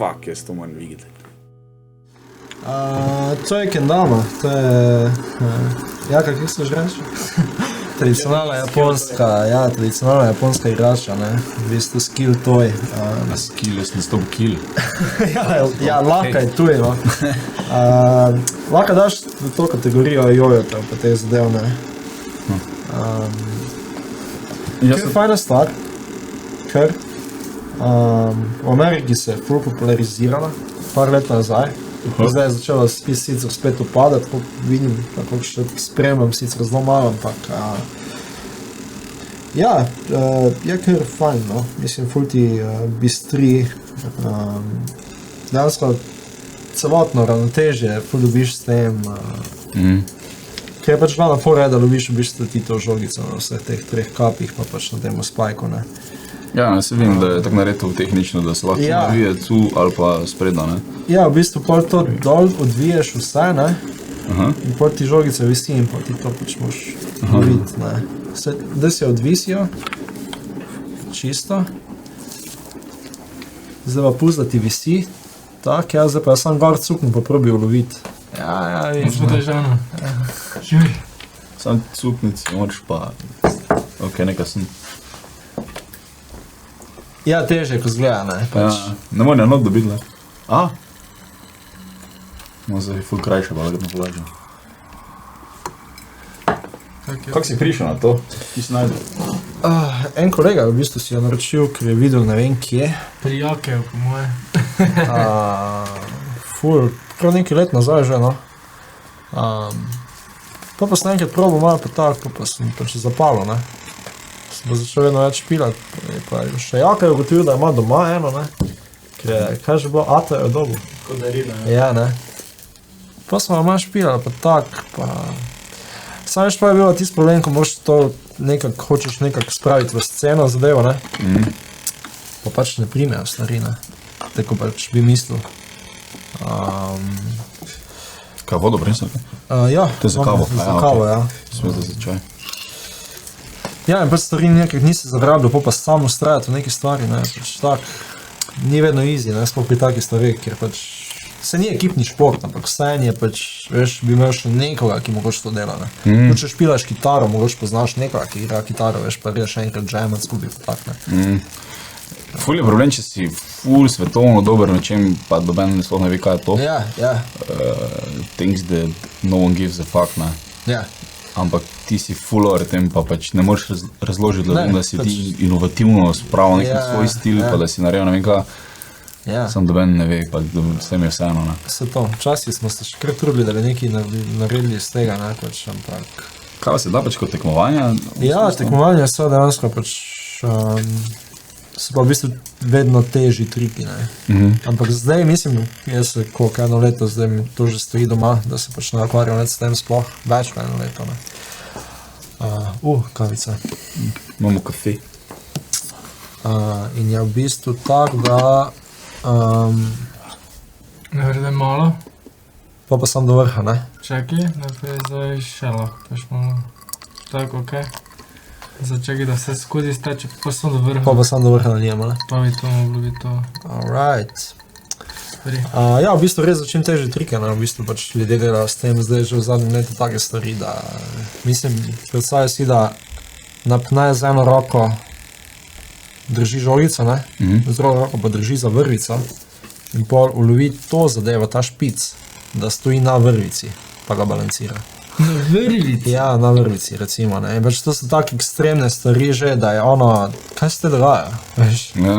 fuck, jaz to moram videti. To je kendama, to je... kako se že reče? Tradicionalna japonska igrača, ne? V bistvu skill toy. Skill, jaz ne stop kill. Laka je tuj, no. Laka daš v to kategorijo jojotev, pa te zadev, ne. Ker je fajna stvar, ker v Ameriki se je ful popularizirala, par let nazaj. Zdaj je začela sicer spet upadati, kot vidim, tako še spremljam sicer zelo malo, ampak je kar fajn, no. Mislim, ful ti bistri, dejansko celotno ravnotežje ful dobiš s tem, ker je pač glavna fora, da loviš v bistvu ti to žogico na vseh teh 3 kapih, pa pač na temu spajku, ne. Ja, se vidim, da je tako naredil tehnično, da se lahko odvije tu ali pa spreda, ne? Ja, v bistvu pol to dol odviješ vse, ne? In pol ti žogice visi in pol ti to pač moš loviti, ne? Da se odvisijo, čisto. Zdaj pa pust, da ti visi, tak, ja, zdaj pa sam gor cuknu pa probi uloviti. Ja, vidiš. Smo težano. Živi. Sam cuknic, moraš pa... Ok, nekaj sem... Ja, teže, ko zgleda, ne? Ne morem not dobiti, ne? No, zdaj je ful krajše, pa lagodno polažem. Kako si prišel na to? Ti si najdel? En kolega v bistvu si jo naročil, ker je videl ne vem kje. Pri Jakeju, po moje. Ful, prav nekaj let nazaj že, no. Pa sem enkrat probal malo pa tako, pa sem pač zapalil, ne. Sem začel vedno več špilati, pa je še Jaka je ugotovil, da ima doma eno, ne. Ker je, kaj že bilo, Ata je dobil. Kodarina, ja. Ja, ne. Pa smo malo špilali, pa tak, pa... Sam veš pa je bilo tisti problem, ko moraš to nekako, hočeš nekako spraviti v sceno zadevo, ne. Pa pač ne primejo stvari, ne. Tako pač bi mislil. Kaj, vodo prinesel? Ja. To je za kavo? Za kavo, ja. Smo zdaj za čaj. Ja, in pač stvari nekak nisi zavrabljal, pa samo ustrajati v neki stvari, ne, pač tak, ni vedno easy, ne, sploh pri takih stvari, ker pač se ni ekipni šport, ampak vsaj je pač, veš, bi imel še nekoga, ki mogoče to dela, ne. Če špilaš kitaro, mogoče poznaš nekoga, ki igra kitaro, veš, pa greš enkrat džemat skupaj, pa tak, ne. Ful je problem, če si ful svetovno dober na čem, pa doben sploh ne ve, kaj je to. Ja, ja. Things that no one gives a fuck, ne. Ja. Ampak ti si fuller tem, pa pač ne moreš razložiti, da si pač... ti inovativno spravil nek svoj stil, pa da si naredil ne vem kaj. Ja. Sam doben ne ve, pa vse mi je vseeno, ne. Se to, včasih smo se še kar trudili, da bi nekaj naredili iz tega, ne, pač, ampak... Kaj se da pač kot tekmovanja? Ja, tekmovanja so dejansko pač... so pa v bistvu vedno težji triki, ne. Ampak zdaj mislim, jaz se koliko eno leto, zdaj mi to že stoji doma, da se pač ne ukvarjam s tem sploh več eno leto, ne. Kavica. Imamo kafe. In je v bistvu tak, da... Naredem malo. Pa sam do vrha, ne. Čakaj, naprej zdaj še lahko, veš malo. Tako, okej. Začekaj, da se skozi steče, pa sem do vrha. Pa sam do vrha nalijemo, ne? Pa bi to moglo biti to. Alright. Ja, v bistvu res začim težje trike, ne, v bistvu pač ljudje delajo s tem zdaj že v zadnjem letu take stvari, da mislim, predstavljaj si, da napnaj z eno roko drži žogico, ne, z drugo roko pa drži za vrvico in pol ulovi to zadevo, ta špic, da stoji na vrvici, pa ga balancira. Na vrvici? Ja, na vrvici, recimo, ne. In pač to so tako ekstremne stvari že, da je ono, kaj se te dogaja, veš? Ja,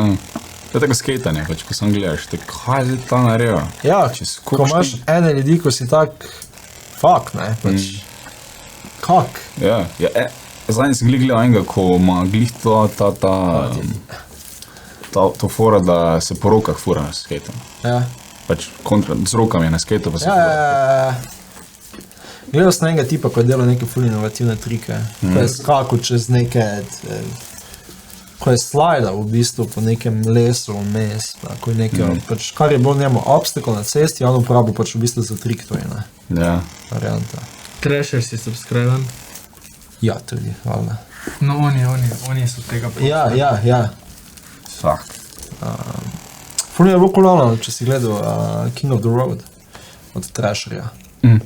to je tako skejtanje, pač, ko sem gledaš, te kaj je ta naredil? Ja, ko imaš ene ljudi, ko si tak, fuck, ne, pač, kak? Ja, zadnji sem gledal enega, ko ima glih to fora, da se po rokah fura na skejtu. Ja. Pač kontra, z rokami na skejtu pa se fura. Ja. Gledal sem enega tipa, ko je delal neke ful inovativne trike, ko je skakal čez neke, ko je slajdal v bistvu po nekem lesu vmes, ko je nekaj, pač, kar je bilo njemu obstacle na cesti, on uporabil pač v bistvu za trik, to je, ne. Ja. Varianta. Thrasher si subscriben? Ja, tudi, hvala. No, oni so tega počeli. Ja. Fakt. Ful je bilo kolano, če si gledal King of the Road od Thrasherja.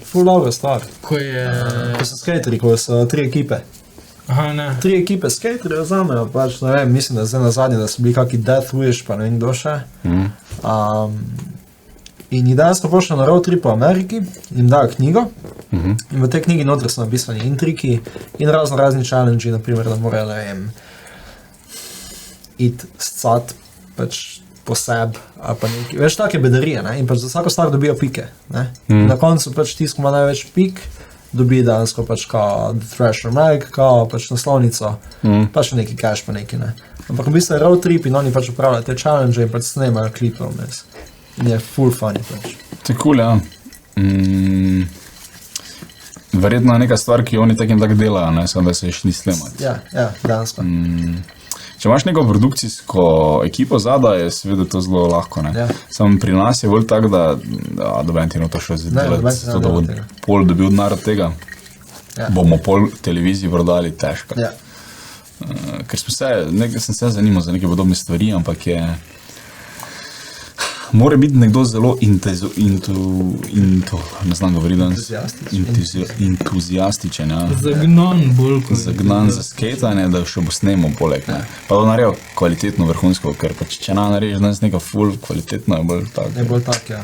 Ful dobra stvar. Ko je... Ko so skateri, ko so 3 ekipe. Aha, ne. 3 ekipe skaterjev vzamejo, pač ne vem, mislim, da zdaj na zadnje, da so bili kaki Death Wish, pa ne vem kdo še. In jih danes pošljajo na road trip po Ameriki, jim dajo knjigo in v tej knjigi notri so napisani in triki in razni challenge, naprimer, da morajo, ne vem, iti scat pač po sebi ali pa nekaj, veš, take bedarije, ne, in pač za vsako stvar dobijo pike, ne. Na koncu pač tisto, ko ima največ pik, dobi dansko pač kao The Thrasher Mag, kao pač naslovnico, pač neki cash pa neki, ne. Ampak v bistvu je road trip in oni pač upravljajo te challenge in pač snemajo klipov vmes. In je full funny pač. To je cool, ja. Verjetno je neka stvar, ki oni takim tak delajo, ne, samo da se ješ ni snemati. Ja, dansko. Če imaš neko produkcijsko ekipo zadaj, je seveda to zelo lahko, ne. Ja. Samo pri nas je bolj tak, da doben ti to še delati, to da bo pol dobil denar od tega. Ja. Bomo pol televiziji prodali, težko. Ja. Ker sem se zanimal za neke podobne stvari, ampak je... Mora biti nekdo zelo ne znam govoriti danes, entuzijastičen, ja. Zagnan bolj kot... Zagnan za skejtanje, da še bo snemal poleg, ne. Pa da naredil kvalitetno vrhunsko, ker pač če narediš danes neka full kvalitetno, je bolj tak. Je bolj tak, ja.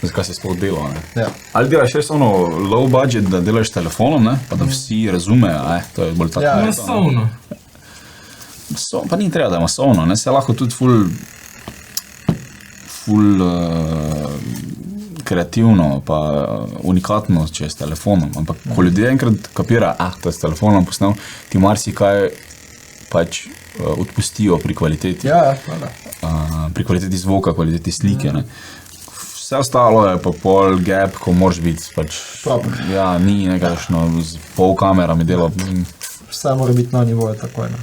Zakaj si sploh delal, ne. Ja. Ali delaš res ono low budget, da delaš telefonom, ne, pa da vsi razumejo, to je bolj tako. Ja, masovno. Pa ni treba, da je masovno, ne, se lahko tudi full kreativno pa unikatno, če je s telefonom, ampak ko ljudje enkrat kapira, to je s telefonom posnel, ti marsikaj pač odpustijo pri kvaliteti. Ja, pri kvaliteti zvoka, kvaliteti slike, ne. Vse ostalo je pa pol gap, ko moraš biti pač, ja, ni nekakšno z pol kamerami delo. Vse mora biti na nivoju takoj, ne.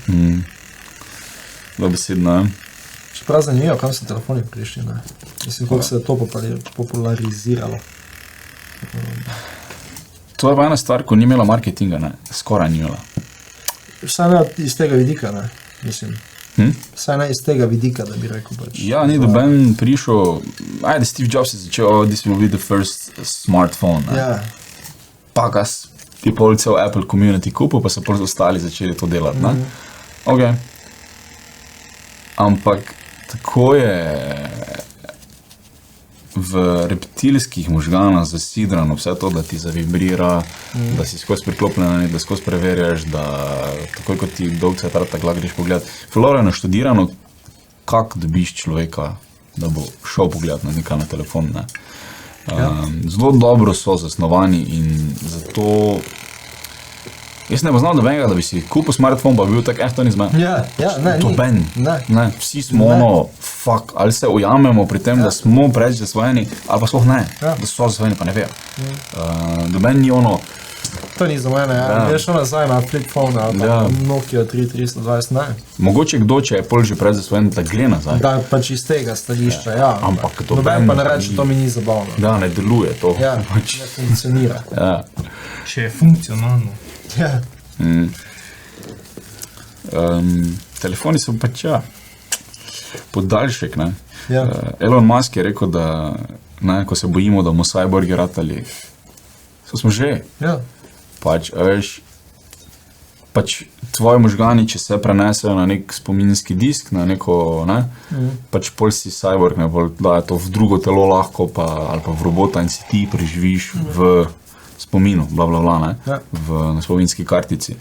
Dobesedno, ne. Prav zanimivo, kam so telefoni prišli, ne. Mislim, koliko se je to populariziralo. To je pa ena stvar, ko ni imela marketinga, ne. Skoraj ni imela. Vsaj ne iz tega vidika, ne. Mislim. Vsaj ne iz tega vidika, da bi rekel pač. Ja, ni doben prišel, Steve Jobs je začel, this will be the first smartphone, ne. Ja. Pa kas je pol cel Apple community kupil, pa so pol ostali začeli to delati, ne. Ok. Ampak tako je v reptilskih možganah zasidrano vse to, da ti zavibrira, da si skozi priklopljen, da skozi preverjaš, da takoj kot ti dolg cvetar, tako greš pogledat. Flora je naštudirano, kako dobiš človeka, da bo šel pogledat na nekaj na telefon, ne. Zelo dobro so zasnovani in zato... Jaz ne poznam dobenega, da bi si kupil smartphone, pa bi bil tak, to ni zmen. Ja, ne, ni. Doben. Ne. Vsi smo fuck, ali se ujamemo pri tem, da smo preč zasvojeni, ali pa sploh ne, da so zasvojeni, pa ne vejo. Doben ni ono... To ni za mene, ja. Veš nazaj na flip phone, ali pa Nokia 3320, ne. Mogoče kdo, če je pol že pred zasvojen, da gre nazaj. Da, pač iz tega stališča, ja. Ampak doben... Doben pa ne reče, to mi ni zabavno. Da, ne deluje to. Ja, ne funkcionira. Ja. Če je funkcionalno. Ja. Telefoni so pač, podaljšek, ne. Ja. Elon Musk je rekel, da, ne, ko se bojimo, da bomo cyborgi ratali, smo že. Ja. Pač, veš, pač tvoji možgani, če se prenesejo na nek spominski disk, na neko, ne, pač pol si cyborg, ne, pol daje to v drugo telo lahko, pa, ali pa v robota in si ti preživiš v spominu, ne, na spominski kartici.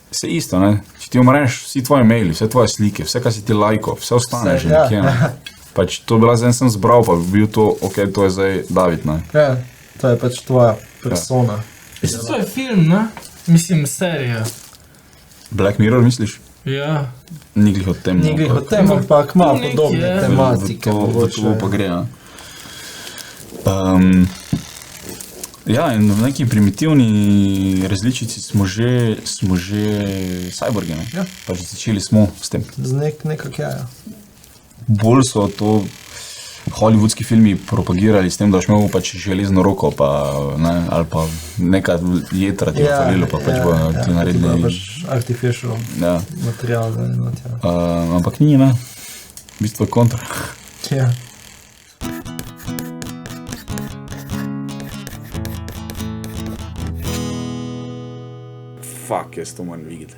Vse isto, ne, če ti umreš, vsi tvoji maili, vse tvoje slike, vse, kar si ti lajko, vse ostane že nekje, ne. Pač to bila zdaj sem zbral, pa bi bil to, ok, to je zdaj David, ne. Ja, to je pač tvoja persona. Mislim, to je film, ne? Mislim, serija. Black Mirror, misliš? Ja. Ni glih od tem. Ni glih od tem, ampak malo podobne tematike. V to pa gre, ja. Ja, in v neki primitivni različici smo že cyborgi, ne? Ja. Pač začeli smo s tem. Z nekak ja. Bolj so to hollywoodski filmi propagirali s tem, da boš imel pač železno roko, pa, ne, ali pa neka jetra ti falilo, pa pač bo ti naredili... Ja, pač artificial material. Ampak ni, ne? V bistvu je kontra. Ja. Fuck, jaz to moram videti.